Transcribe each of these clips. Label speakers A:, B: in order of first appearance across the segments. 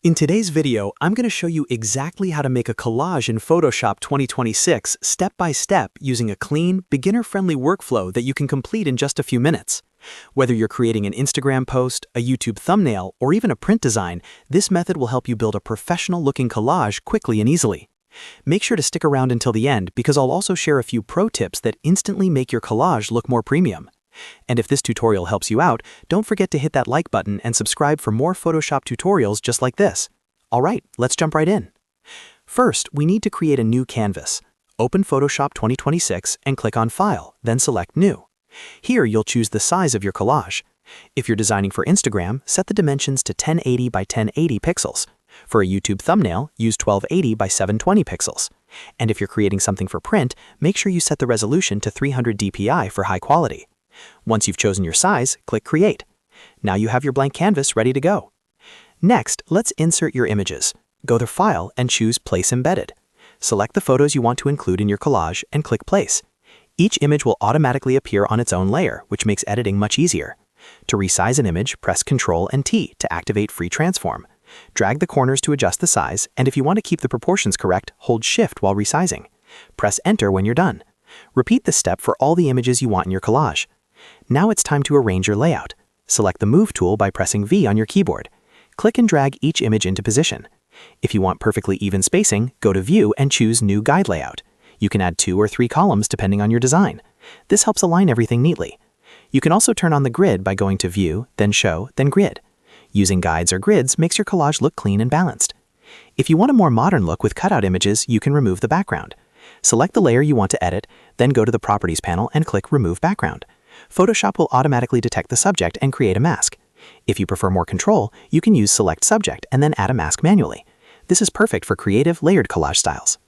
A: In today's video, I'm going to show you exactly how to make a collage in Photoshop 2026 step by step using a clean, beginner-friendly workflow that you can complete in just a few minutes. Whether you're creating an Instagram post, a YouTube thumbnail, or even a print design, this method will help you build a professional-looking collage quickly and easily. Make sure to stick around until the end because I'll also share a few pro tips that instantly make your collage look more premium. And if this tutorial helps you out, don't forget to hit that like button and subscribe for more Photoshop tutorials just like this. Alright, let's jump right in. First, we need to create a new canvas. Open Photoshop 2026 and click on File, then select New. Here you'll choose the size of your collage. If you're designing for Instagram, set the dimensions to 1080 by 1080 pixels. For a YouTube thumbnail, use 1280 by 720 pixels. And if you're creating something for print, make sure you set the resolution to 300 dpi for high quality. Once you've chosen your size, click Create. Now you have your blank canvas ready to go. Next, let's insert your images. Go to File and choose Place Embedded. Select the photos you want to include in your collage and click Place. Each image will automatically appear on its own layer, which makes editing much easier. To resize an image, press Ctrl and T to activate Free Transform. Drag the corners to adjust the size, and if you want to keep the proportions correct, hold Shift while resizing. Press Enter when you're done. Repeat this step for all the images you want in your collage. Now it's time to arrange your layout. Select the Move tool by pressing V on your keyboard. Click and drag each image into position. If you want perfectly even spacing, go to View and choose New Guide Layout. You can add 2 or 3 columns depending on your design. This helps align everything neatly. You can also turn on the grid by going to View, then Show, then Grid. Using guides or grids makes your collage look clean and balanced. If you want a more modern look with cutout images, you can remove the background. Select the layer you want to edit, then go to the Properties panel and click Remove Background. Photoshop will automatically detect the subject and create a mask. If you prefer more control, you can use Select Subject and then add a mask manually. This is perfect for creative, layered collage styles.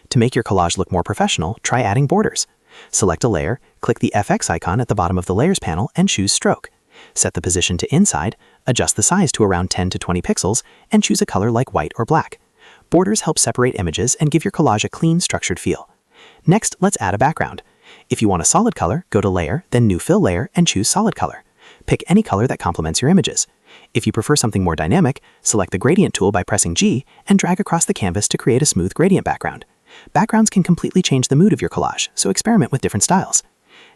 A: To make your collage look more professional, try adding borders. Select a layer, click the FX icon at the bottom of the Layers panel and choose Stroke. Set the position to Inside, adjust the size to around 10 to 20 pixels, and choose a color like white or black. Borders help separate images and give your collage a clean, structured feel. Next, let's add a background. If you want a solid color, go to Layer, then New Fill Layer, and choose Solid Color. Pick any color that complements your images. If you prefer something more dynamic, select the Gradient tool by pressing G and drag across the canvas to create a smooth gradient background. Backgrounds can completely change the mood of your collage, so experiment with different styles.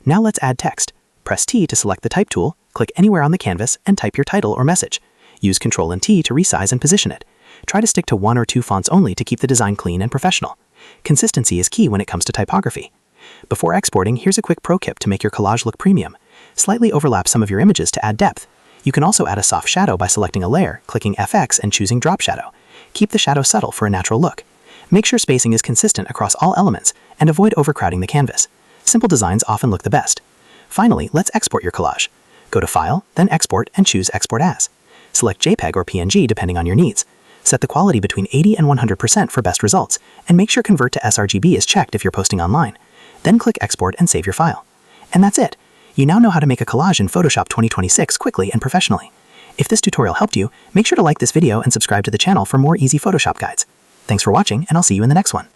A: Now let's add text. Press T to select the Type tool, click anywhere on the canvas, and type your title or message. Use Ctrl and T to resize and position it. Try to stick to 1 or 2 fonts only to keep the design clean and professional. Consistency is key when it comes to typography. Before exporting, here's a quick pro tip to make your collage look premium. Slightly overlap some of your images to add depth. You can also add a soft shadow by selecting a layer, clicking FX and choosing Drop Shadow. Keep the shadow subtle for a natural look. Make sure spacing is consistent across all elements and avoid overcrowding the canvas. Simple designs often look the best. Finally, let's export your collage. Go to File, then Export and choose Export As. Select JPEG or PNG depending on your needs. Set the quality between 80 and 100% for best results, and make sure Convert to sRGB is checked if you're posting online. Then click Export and save your file. And that's it. You now know how to make a collage in Photoshop 2026 quickly and professionally. If this tutorial helped you, make sure to like this video and subscribe to the channel for more easy Photoshop guides. Thanks for watching, and I'll see you in the next one.